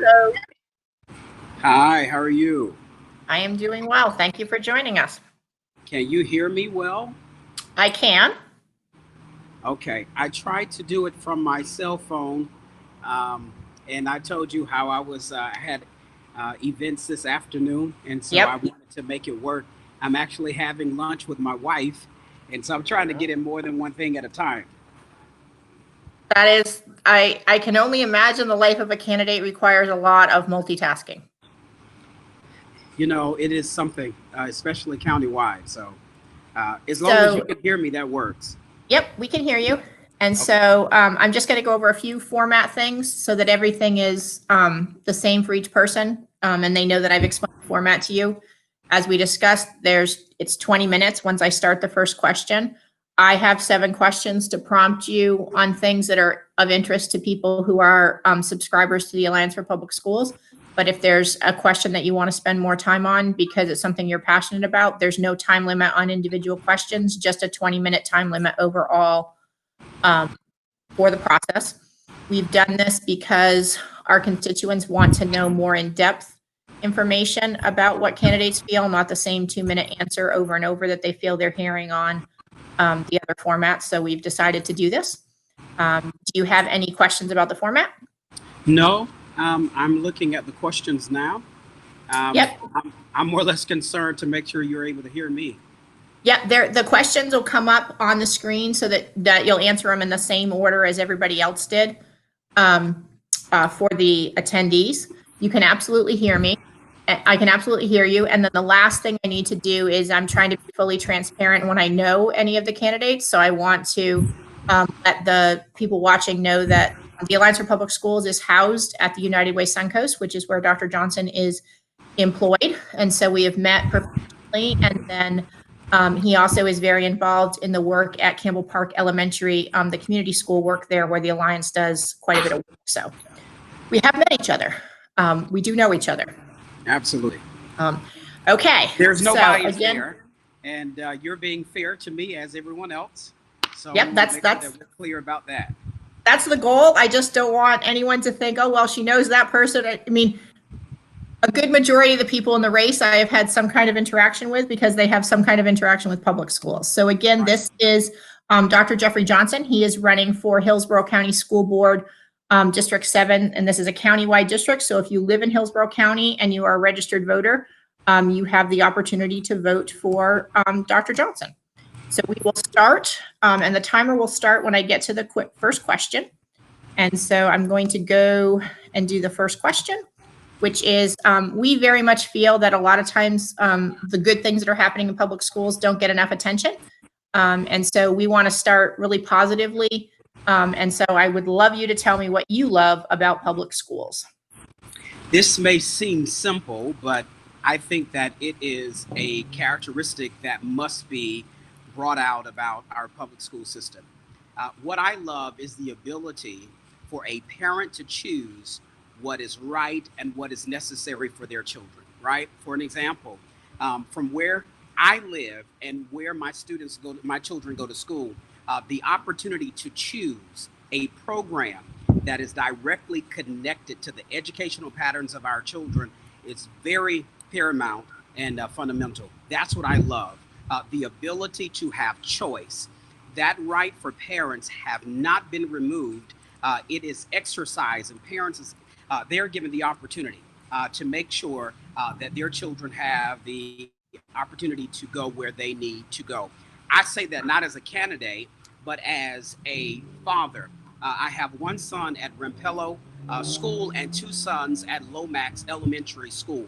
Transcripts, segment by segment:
Hello. Hi, how are you? I am doing well. Thank you for joining us. Can you hear me well? I can. Okay, I tried to do it from my cell phone, um, and I told you how I had events this afternoon, and so I Yep. wanted to make it work. I'm actually having lunch with my wife, and so I'm trying to get in more than one thing at a time. That is, I can only imagine the life of a candidate requires a lot of multitasking. You know, it is something, especially countywide. So as long as you can hear me, that works. Yep, we can hear you. And Okay. so I'm just going to go over a few format things so that everything is the same for each person, and they know that I've explained the format to you. As we discussed, it's 20 minutes once I start the first question. I have 7 questions to prompt you on things that are of interest to people who are subscribers to the Alliance for Public Schools. But if there's a question that you want to spend more time on because it's something you're passionate about, there's no time limit on individual questions, just a 20-minute time limit overall for the process. We've done this because our constituents want to know more in-depth information about what candidates feel, not the same 2-minute answer over and over that they feel they're hearing on the other formats. So we've decided to do this. Do you have any questions about the format? No, I'm looking at the questions now. Yep. I'm more or less concerned to make sure you're able to hear me. Yeah, the questions will come up on the screen so that you'll answer them in the same order as everybody else did for the attendees. You can absolutely hear me. I can absolutely hear you. And then the last thing I need to do is I'm trying to be fully transparent when I know any of the candidates. So I want to let the people watching know that the Alliance for Public Schools is housed at the United Way Suncoast, which is where Dr. Johnson is employed. And so we have met professionally, and then he also is very involved in the work at Campbell Park Elementary, the community school work there where the Alliance does quite a bit of work. So we have met each other. We do know each other. Absolutely. Okay. There's no bias there, and you're being fair to me as everyone else. So yep, that's we're clear about that. That's the goal. I just don't want anyone to think, oh, well, she knows that person. I mean, a good majority of the people in the race I have had some kind of interaction with because they have some kind of interaction with public schools. So again, right. This is Dr. Jeffrey Johnson. He is running for Hillsborough County School Board District 7, and this is a countywide district. So if you live in Hillsborough County and you are a registered voter, you have the opportunity to vote for Dr. Johnson. So we will start, and the timer will start when I get to the first question. And so I'm going to go and do the first question, which is we very much feel that a lot of times the good things that are happening in public schools don't get enough attention. And so we want to start really positively. And so I would love you to tell me what you love about public schools. This may seem simple, but I think that it is a characteristic that must be brought out about our public school system. What I love is the ability for a parent to choose what is right and what is necessary for their children, right? For an example, from where I live and where my children go to school, the opportunity to choose a program that is directly connected to the educational patterns of our children is very paramount and fundamental. That's what I love, the ability to have choice. That right for parents have not been removed. It is exercised, and parents, they're given the opportunity to make sure that their children have the opportunity to go where they need to go. I say that not as a candidate, but as a father. I have one son at Rempello School and 2 sons at Lomax Elementary School,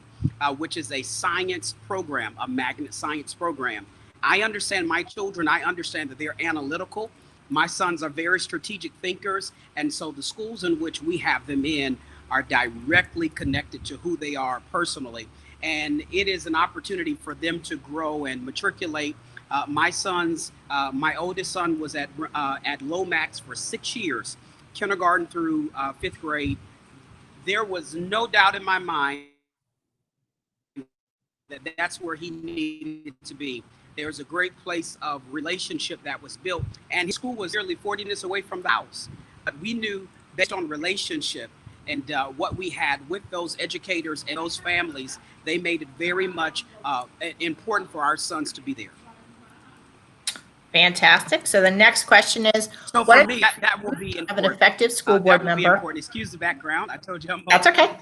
which is a science program, a magnet science program. I understand my children. I understand that they're analytical. My sons are very strategic thinkers. And so the schools in which we have them in are directly connected to who they are personally. And it is an opportunity for them to grow and matriculate. My oldest son was at Lomax for 6 years, kindergarten through 5th grade. There was no doubt in my mind that that's where he needed to be. There was a great place of relationship that was built, and his school was nearly 40 minutes away from the house. But we knew based on relationship what we had with those educators and those families, they made it very much important for our sons to be there. Fantastic. So the next question is, so for me, that will be important. Of an effective school board member. Excuse the background. I told you. That's okay.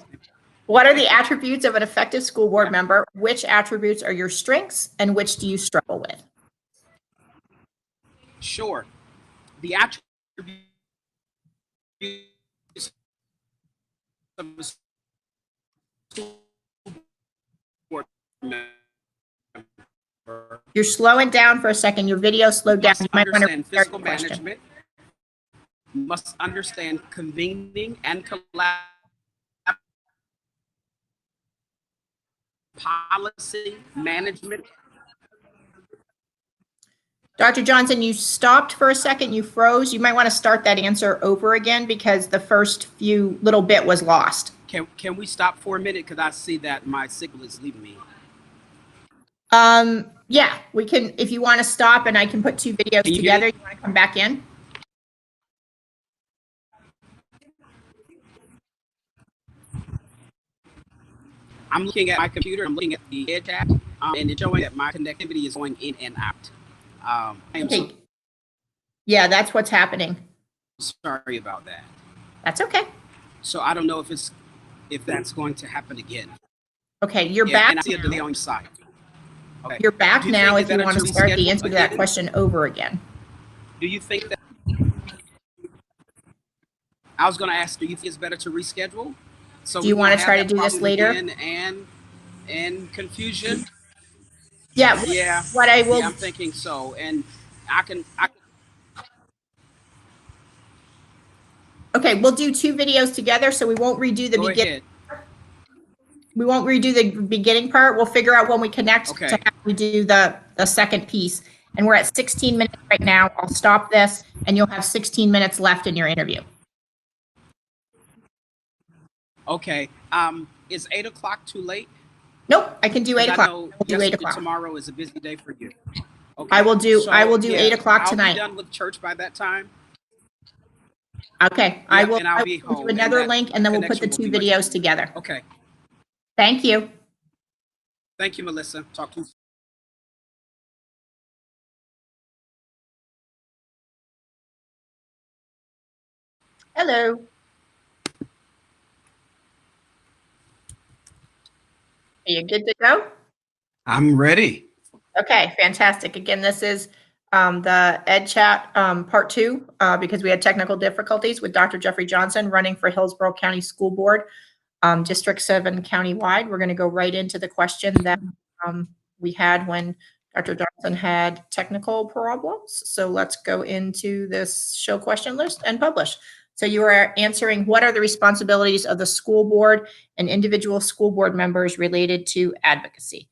What are the attributes of an effective school board member? Which attributes are your strengths and which do you struggle with? Sure. The attributes of a school board member. You're slowing down for a second. Your video slowed down. You might want to understand fiscal management, must understand convening and policy management. Dr. Johnson, you stopped for a second. You froze. You might want to start that answer over again because the first few little bit was lost. Can we stop for a minute? Because I see that my signal is leaving me. Yeah, we can, if you want to stop and I can put two videos together. You want to come back in? I'm looking at my computer. I'm looking at the EdChat, and it's showing that my connectivity is going in and out. Okay. Yeah, that's what's happening. Sorry about that. That's okay. So I don't know if that's going to happen again. Okay, you're back. And I see a delay on your side. Okay. You're back now if you want to start the answer to that question over again. Do you think that? I was going to ask, do you think it's better to reschedule? So do you want to try to do this later? And confusion? Yeah. Yeah. What I will. Yeah, I'm thinking so. And I can. Okay, we'll do two videos together, so we won't redo the beginning. We won't redo the beginning part. We'll figure out when we connect to how we do the second piece. And we're at 16 minutes right now. I'll stop this, and you'll have 16 minutes left in your interview. Okay. Is 8 o'clock too late? Nope, I can do 8 o'clock. We'll do 8 o'clock. Tomorrow is a busy day for you. Okay. I will do 8 o'clock tonight. I'll be done with church by that time. Okay, I will do another link, and then we'll put the two videos together. Okay. Thank you. Thank you, Melissa. Talk to you soon. Hello. Are you good to go? I'm ready. Okay, fantastic. Again, this is the EdChat part 2 because we had technical difficulties with Dr. Jeffrey Johnson running for Hillsborough County School Board, District 7 countywide. We're going to go right into the question that we had when Dr. Johnson had technical problems. So let's go into this show question list and publish. So you are answering, what are the responsibilities of the school board and individual school board members related to advocacy?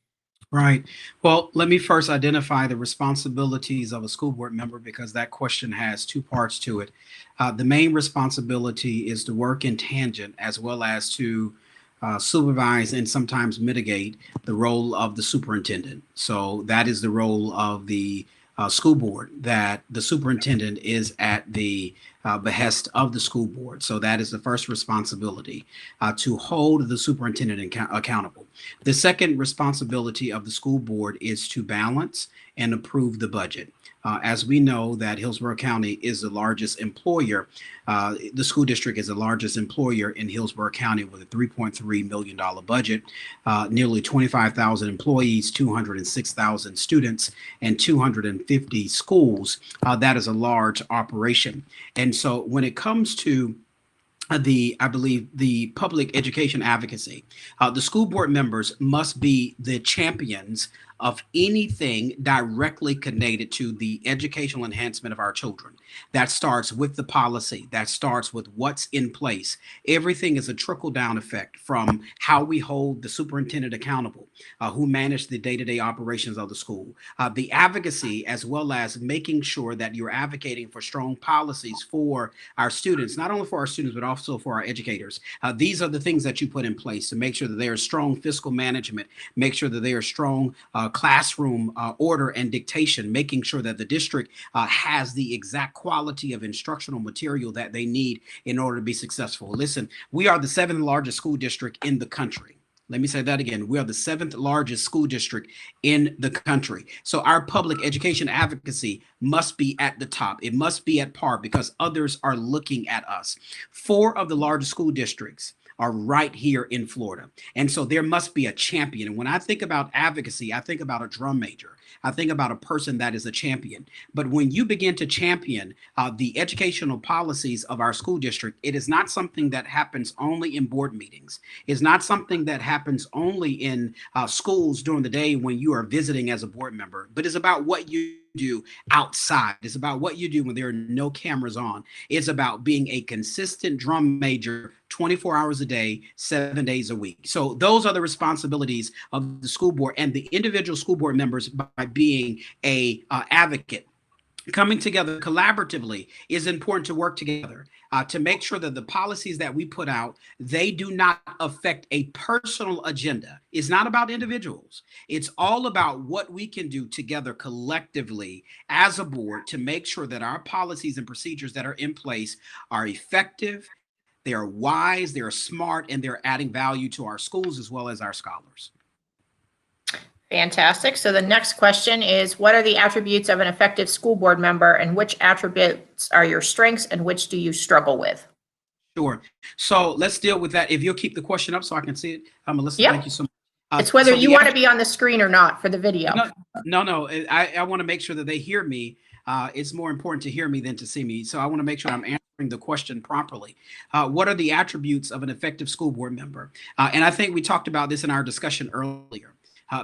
Right. Well, let me first identify the responsibilities of a school board member because that question has two parts to it. The main responsibility is to work in tangent as well as to supervise and sometimes mitigate the role of the superintendent. So that is the role of the school board, that the superintendent is at the behest of the school board. So that is the first responsibility, to hold the superintendent accountable. The second responsibility of the school board is to balance and approve the budget. As we know that Hillsborough County is the largest employer, the school district is the largest employer in Hillsborough County with a $3.3 million budget, nearly 25,000 employees, 206,000 students, and 250 schools. That is a large operation. And so when it comes to I believe the public education advocacy, the school board members must be the champions of anything directly connected to the educational enhancement of our children. That starts with the policy, that starts with what's in place. Everything is a trickle-down effect from how we hold the superintendent accountable, who manage the day-to-day operations of the school. The advocacy, as well as making sure that you're advocating for strong policies for our students, not only for our students, but also for our educators. These are the things that you put in place to make sure that there is strong fiscal management, make sure that there is strong classroom order and dictation, making sure that the district has the exact quality of instructional material that they need in order to be successful. Listen, we are the 7th largest school district in the country. Let me say that again. We are the 7th largest school district in the country. So our public education advocacy must be at the top. It must be at par because others are looking at us. 4 of the largest school districts are right here in Florida. And so there must be a champion. And when I think about advocacy, I think about a drum major. I think about a person that is a champion. But when you begin to champion the educational policies of our school district, it is not something that happens only in board meetings. It's not something that happens only in schools during the day when you are visiting as a board member, but it's about what you do outside. It's about what you do when there are no cameras on. It's about being a consistent drum major 24 hours a day, 7 days a week. So those are the responsibilities of the school board and the individual school board members by being a advocate. Coming together collaboratively is important to work together to make sure that the policies that we put out, they do not affect a personal agenda. It's not about individuals. It's all about what we can do together collectively as a board to make sure that our policies and procedures that are in place are effective, they are wise, they're smart, and they're adding value to our schools as well as our scholars. Fantastic. So the next question is, what are the attributes of an effective school board member, and which attributes are your strengths and which do you struggle with? Sure. So let's deal with that. If you'll keep the question up so I can see it. Melissa, Yep. Thank you so much. It's whether so you want to be on the screen or not for the video. No. I want to make sure that they hear me. It's more important to hear me than to see me. So I want to make sure I'm answering the question properly. What are the attributes of an effective school board member? And I think we talked about this in our discussion earlier.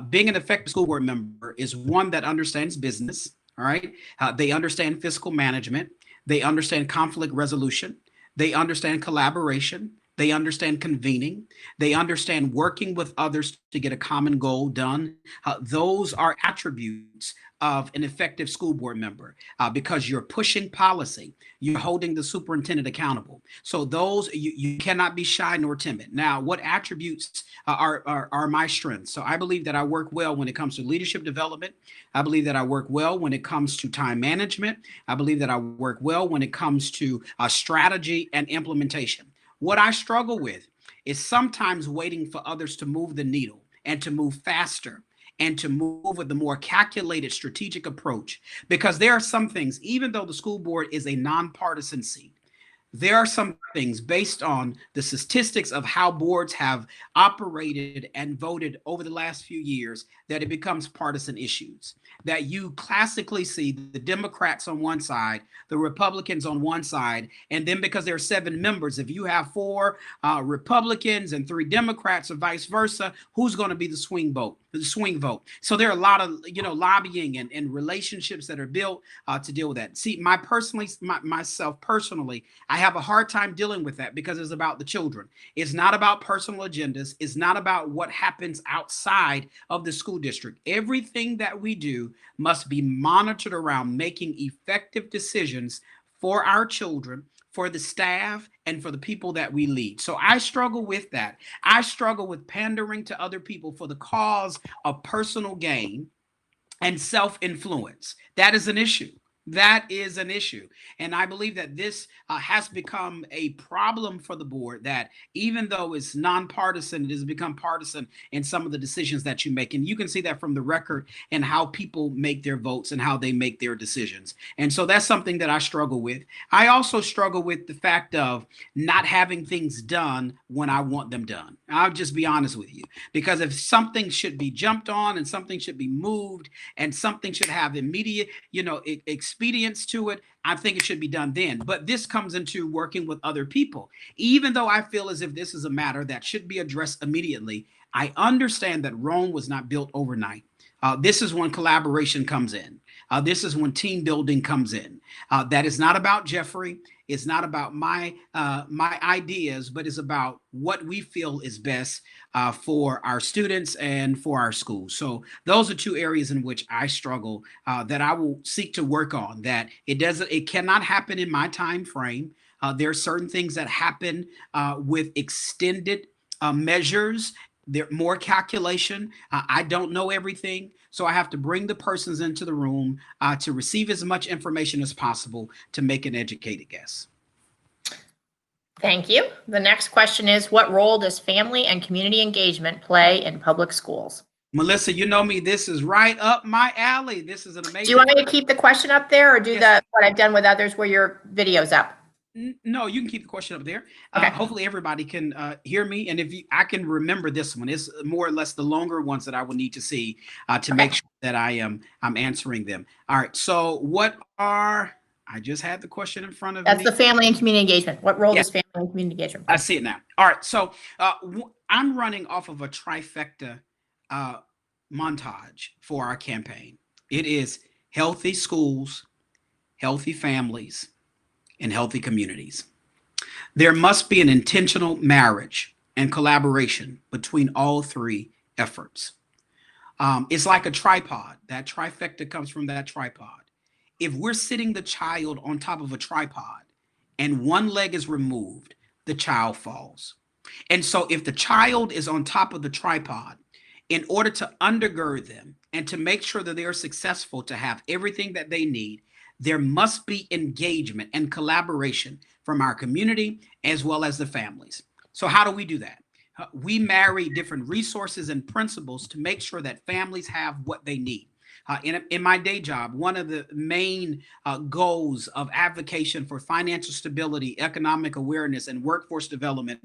Being an effective school board member is one that understands business, all right? They understand fiscal management. They understand conflict resolution. They understand collaboration. They understand convening. They understand working with others to get a common goal done. Those are attributes of an effective school board member because you're pushing policy. You're holding the superintendent accountable. So those, you cannot be shy nor timid. Now, what attributes are my strengths? So I believe that I work well when it comes to leadership development. I believe that I work well when it comes to time management. I believe that I work well when it comes to strategy and implementation. What I struggle with is sometimes waiting for others to move the needle and to move faster and to move with a more calculated strategic approach, because there are some things, even though the school board is a nonpartisan seat, there are some things based on the statistics of how boards have operated and voted over the last few years that it becomes partisan issues. That you classically see the Democrats on one side, the Republicans on one side, and then because there are 7 members, if you have 4 Republicans and 3 Democrats or vice versa, who's going to be the swing vote? The swing vote. So there are a lot of lobbying and relationships that are built to deal with that. See, myself personally, I have a hard time dealing with that because it's about the children. It's not about personal agendas. It's not about what happens outside of the school district. Everything that we do must be monitored around making effective decisions for our children, for the staff, and for the people that we lead. So I struggle with that. I struggle with pandering to other people for the cause of personal gain and self-influence. That is an issue. That is an issue. And I believe that this has become a problem for the board, that even though it's nonpartisan, it has become partisan in some of the decisions that you make. And you can see that from the record and how people make their votes and how they make their decisions. And so that's something that I struggle with. I also struggle with the fact of not having things done when I want them done. I'll just be honest with you, because if something should be jumped on and something should be moved and something should have immediate, expedience to it, I think it should be done then. But this comes into working with other people. Even though I feel as if this is a matter that should be addressed immediately, I understand that Rome was not built overnight. This is when collaboration comes in. This is when team building comes in. That is not about Jeffrey. It's not about my ideas, but it's about what we feel is best for our students and for our schools. So those are 2 areas in which I struggle that I will seek to work on. That it cannot happen in my time frame. There are certain things that happen with extended measures There more calculation. I don't know everything, so I have to bring the persons into the room to receive as much information as possible to make an educated guess. Thank you. The next question is, what role does family and community engagement play in public schools? Melissa, you know me. This is right up my alley. This is an amazing. Do you want me to keep the question up there, or do Yes. what I've done with others where your video's up? No, you can keep the question up there. Okay. Hopefully everybody can hear me. And I can remember this one. It's more or less the longer ones that I would need to see to make sure that I'm answering them. All right. So I just had the question in front of me. That's the family and community engagement. What role Yeah. does family and community engagement play? I see it now. All right. So I'm running off of a trifecta montage for our campaign. It is healthy schools, healthy families, and healthy communities. There must be an intentional marriage and collaboration between all three efforts. It's like a tripod. That trifecta comes from that tripod. If we're sitting the child on top of a tripod and one leg is removed, the child falls. And so if the child is on top of the tripod, in order to undergird them and to make sure that they are successful to have everything that they need, there must be engagement and collaboration from our community as well as the families. So how do we do that? We marry different resources and principles to make sure that families have what they need. In my day job, one of the main goals of advocacy for financial stability, economic awareness, and workforce development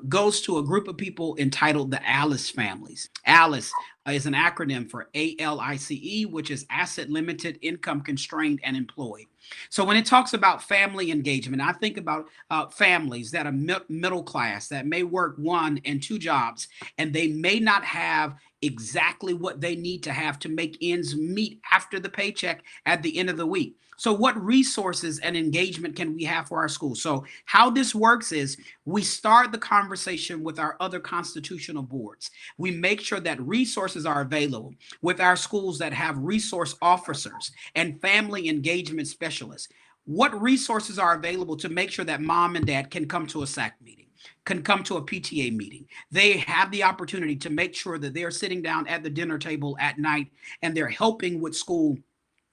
goes to a group of people entitled the ALICE families. ALICE is an acronym for ALICE, which is Asset Limited, Income Constrained, and Employed. So when it talks about family engagement, I think about families that are middle class that may work 1 and 2 jobs, and they may not have exactly what they need to have to make ends meet after the paycheck at the end of the week. So what resources and engagement can we have for our schools? So how this works is we start the conversation with our other constitutional boards. We make sure that resources are available with our schools that have resource officers and family engagement specialists. What resources are available to make sure that mom and dad can come to a SAC meeting, can come to a PTA meeting? They have the opportunity to make sure that they're sitting down at the dinner table at night and they're helping with school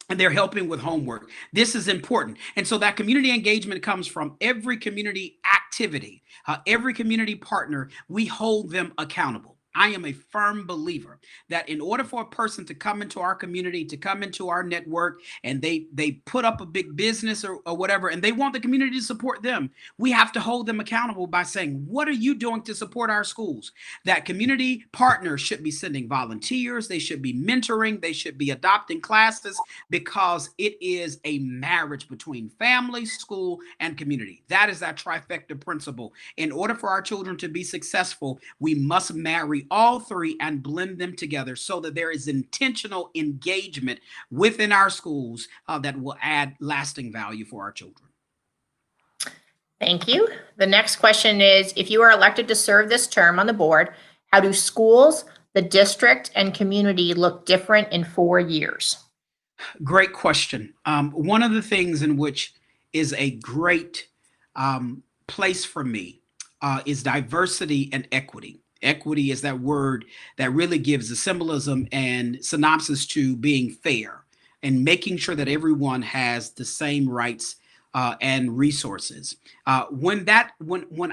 and they're helping with homework. This is important. And so that community engagement comes from every community activity, every community partner. We hold them accountable. I am a firm believer that in order for a person to come into our community, to come into our network, and they put up a big business or whatever, and they want the community to support them, we have to hold them accountable by saying, what are you doing to support our schools? That community partners should be sending volunteers. They should be mentoring. They should be adopting classes, because it is a marriage between family, school, and community. That is that trifecta principle. In order for our children to be successful, we must marry all three and blend them together so that there is intentional engagement within our schools that will add lasting value for our children. Thank you. The next question is, if you are elected to serve this term on the board, how do schools, the district, and community look different in 4 years? Great question. One of the things in which is a great place for me is diversity and equity. Equity is that word that really gives the symbolism and synopsis to being fair and making sure that everyone has the same rights and resources. When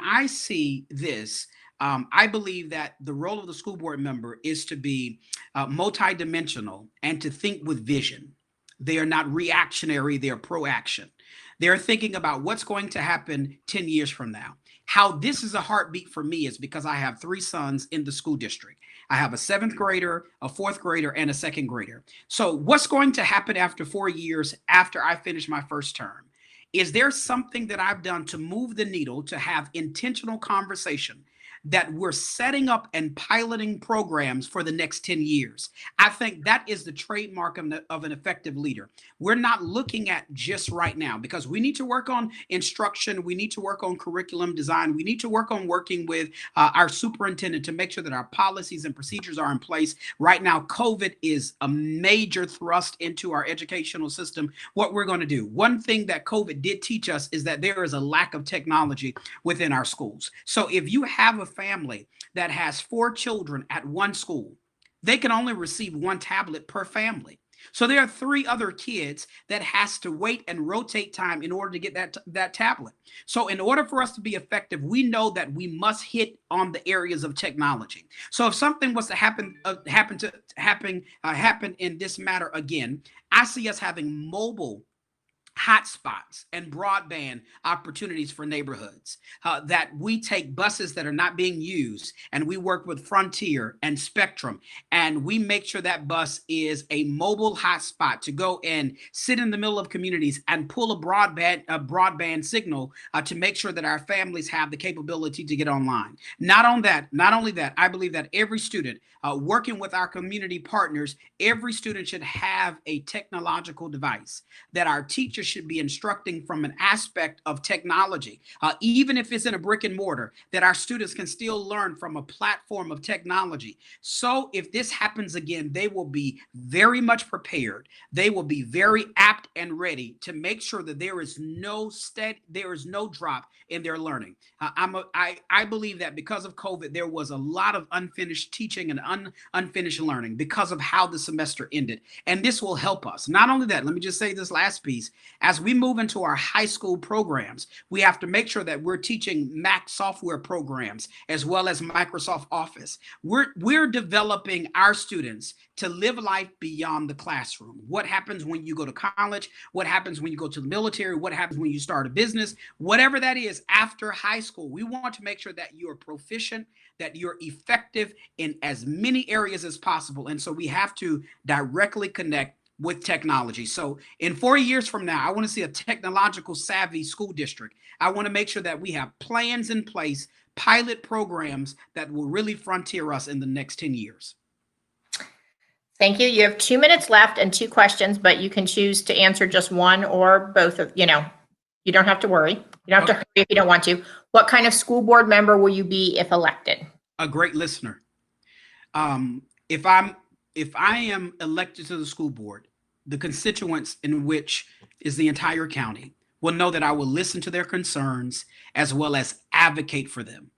I see this, I believe that the role of the school board member is to be multidimensional and to think with vision. They are not reactionary, they are proaction. They're thinking about what's going to happen 10 years from now. How this is a heartbeat for me is because I have 3 sons in the school district. I have a 7th grader, a 4th grader, and a 2nd grader. So what's going to happen after 4 years after I finish my first term? Is there something that I've done to move the needle, to have intentional conversation that we're setting up and piloting programs for the next 10 years? I think that is the trademark of an effective leader. We're not looking at just right now, because we need to work on instruction. We need to work on curriculum design. We need to work on working with our superintendent to make sure that our policies and procedures are in place. Right now, COVID is a major thrust into our educational system. What we're going to do, one thing that COVID did teach us is that there is a lack of technology within our schools. So if you have a family that has 4 children at one school, they can only receive 1 tablet per family. So there are 3 other kids that has to wait and rotate time in order to get that tablet. So in order for us to be effective, we know that we must hit on the areas of technology. So if something was to happen in this matter again, I see us having mobile hotspots and broadband opportunities for neighborhoods, that we take buses that are not being used and we work with Frontier and Spectrum, and we make sure that bus is a mobile hotspot to go and sit in the middle of communities and pull a broadband signal to make sure that our families have the capability to get online. Not only that, I believe that every student working with our community partners, every student should have a technological device that our teachers should be instructing from an aspect of technology, even if it's in a brick and mortar, that our students can still learn from a platform of technology. So if this happens again, they will be very much prepared. They will be very apt and ready to make sure that there is no drop in their learning. I believe that because of COVID, there was a lot of unfinished teaching and unfinished learning because of how the semester ended. And this will help us. Not only that, let me just say this last piece. As we move into our high school programs, we have to make sure that we're teaching Mac software programs as well as Microsoft Office. We're developing our students to live life beyond the classroom. What happens when you go to college? What happens when you go to the military? What happens when you start a business? Whatever that is after high school, we want to make sure that you're proficient, that you're effective in as many areas as possible. And so we have to directly connect with technology. So in 4 years from now, I want to see a technological savvy school district. I want to make sure that we have plans in place, pilot programs that will really frontier us in the next 10 years. Thank you. You have 2 minutes left and 2 questions, but you can choose to answer just one or both of, you don't have to worry. You don't have to hurry if you don't want to. What kind of school board member will you be if elected? A great listener. If I am elected to the school board, the constituents in which is the entire county will know that I will listen to their concerns as well as advocate for them.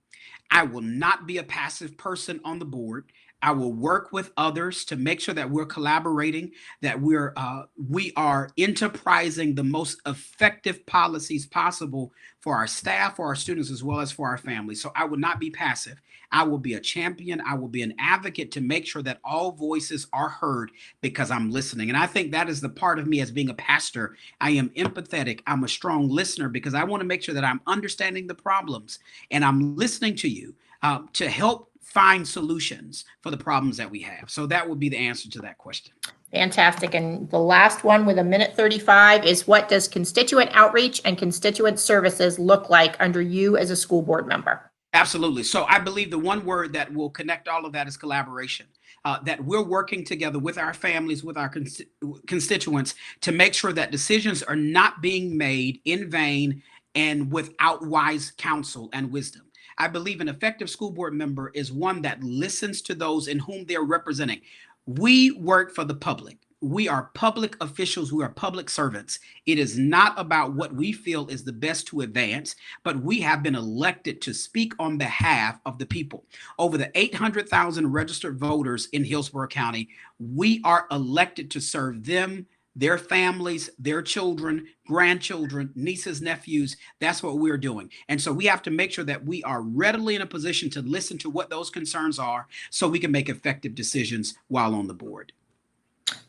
I will not be a passive person on the board. I will work with others to make sure that we're collaborating, that we are enterprising the most effective policies possible for our staff, for our students, as well as for our families. So I will not be passive. I will be a champion. I will be an advocate to make sure that all voices are heard because I'm listening. And I think that is the part of me as being a pastor. I am empathetic. I'm a strong listener because I want to make sure that I'm understanding the problems and I'm listening to you to help find solutions for the problems that we have. So that would be the answer to that question. Fantastic. And the last one with 1:35 is, what does constituent outreach and constituent services look like under you as a school board member? Absolutely. So I believe the one word that will connect all of that is collaboration. That we're working together with our families, with our constituents to make sure that decisions are not being made in vain and without wise counsel and wisdom. I believe an effective school board member is one that listens to those in whom they're representing. We work for the public. We are public officials. We are public servants. It is not about what we feel is the best to advance, but we have been elected to speak on behalf of the people. Over the 800,000 registered voters in Hillsborough County, we are elected to serve them, their families, their children, grandchildren, nieces, nephews. That's what we're doing. And so we have to make sure that we are readily in a position to listen to what those concerns are so we can make effective decisions while on the board.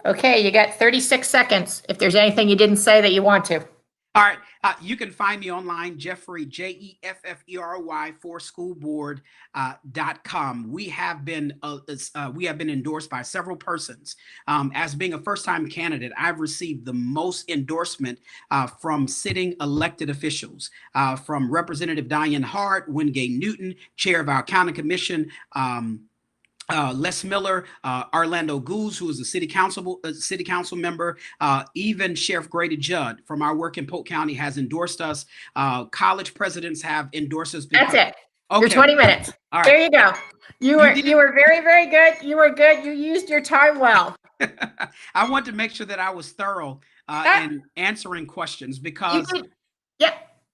Okay, you got 36 seconds if there's anything you didn't say that you want to. All right. You can find me online, Jeffrey, Jeffrey, for schoolboard.com. We have been endorsed by several persons. As being a first-time candidate, I've received the most endorsement from sitting elected officials, from Representative Diane Hart, Wingate Newton, chair of our county commission, Les Miller, Orlando Goose, who is a city council member, even Sheriff Grady Judd from our work in Polk County has endorsed us. College presidents have endorsed us. That's it. Okay. Your 20 minutes. All right. There you go. You were very, very good. You were good. You used your time well. I want to make sure that I was thorough in answering questions because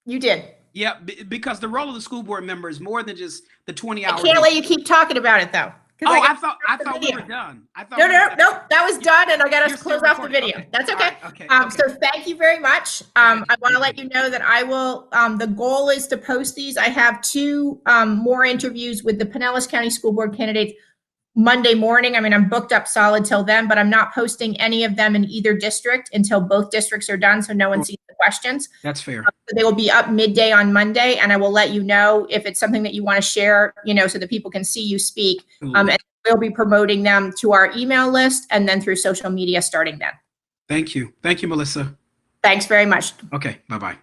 you did. Yeah, because the role of the school board member is more than just the 20 hours. I can't let you keep talking about it though. Oh, I thought we were done. I thought No, we no, were no, that was done, and I got to You're close still off the recording. video. Okay. That's All okay. right. Okay. So thank you very much. I want to let you know that I will. The goal is to post these. I have two more interviews with the Pinellas County School Board candidates Monday morning. I mean, I'm booked up solid till then, but I'm not posting any of them in either district until both districts are done, so no one sees the questions. That's fair. So they will be up midday on Monday, and I will let you know if it's something that you want to share, so that people can see you speak. And we'll be promoting them to our email list and then through social media starting then. Thank you. Thank you, Melissa. Thanks very much. Okay. Bye-bye.